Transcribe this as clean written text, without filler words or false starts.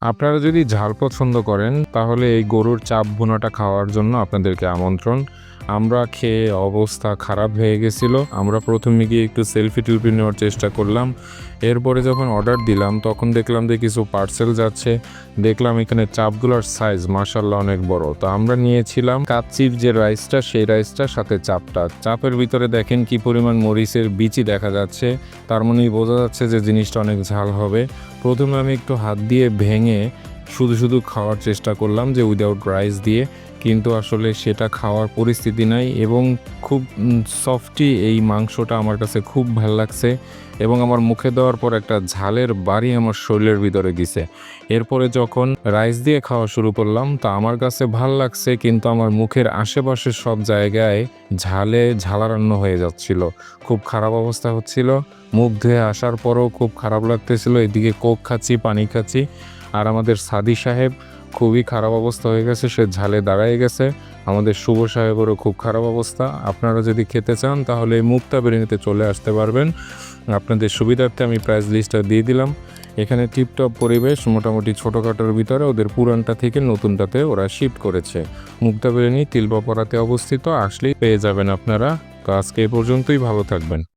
আপনারা যদি ঝাল পছন্দ করেন তাহলে এই গরুর চাপ ভুনাটা খাওয়ার জন্য আপনাদেরকে আমন্ত্রণ। আমরা খেয়ে অবস্থা খারাপ হয়ে গেছিল। আমরা প্রথমে গিয়ে একটু সেলফি নেওয়ার চেষ্টা করলাম। এরপরে যখন অর্ডার দিলাম তখন দেখলাম যে কিছু পার্সেল যাচ্ছে। দেখলাম এখানে চাপগুলোর সাইজ মাশাআল্লাহ অনেক বড়। তো আমরা নিয়েছিলাম কাচ্চির যে রাইসটা, সেই রাইসটার সাথে চাপটা। চাপের ভিতরে দেখেন কি পরিমাণ মরিচের বিচি দেখা যাচ্ছে, তার মানেই বোঝা যাচ্ছে যে জিনিসটা অনেক ঝাল হবে। প্রথমে আমি একটু হাত দিয়ে ভেঙে শুধু খাওয়ার চেষ্টা করলাম যে উইদাউট রাইস দিয়ে, কিন্তু আসলে সেটা খাওয়ার পরিস্থিতি নাই এবং খুব সফটি এই মাংসটা আমার কাছে খুব ভাল লাগছে এবং আমার মুখে দেওয়ার পর একটা ঝালের বাড়ি আমার শরীরের ভিতরে গেছে। এরপরে যখন রাইস দিয়ে খাওয়া শুরু করলাম তা আমার কাছে ভাল লাগছে, কিন্তু আমার মুখের আশেপাশে সব জায়গায় ঝালে ঝালারান্ন হয়ে যাচ্ছিল। খুব খারাপ অবস্থা হচ্ছিল। মুখ ধুয়ে আসার পরও খুব খারাপ লাগতেছিল। এদিকে কোক খাচ্ছি, পানি খাচ্ছি, আর আমাদের সাদি সাহেব খুবই খারাপ অবস্থা হয়ে গেছে, সে ঝালে দাঁড়ায় গেছে। আমাদের শুভ সাহেবেরও খুব খারাপ অবস্থা। আপনারা যদি খেতে চান তাহলে এই মুক্তা বিরিয়ানিতে চলে আসতে পারবেন। আপনাদের সুবিধার্থে আমি প্রাইস লিস্টটা দিয়ে দিলাম। এখানে টিপটপ পরিবেশ, মোটামুটি ছোটোখাটোর ভিতরে ওদের পুরানটা থেকে নতুনটাতে ওরা শিফট করেছে। মুক্তা বিরিয়ানি তিলবাপাড়াতে অবস্থিত, আসলেই পেয়ে যাবেন আপনারা। তো আজকে এই পর্যন্তই, ভালো থাকবেন।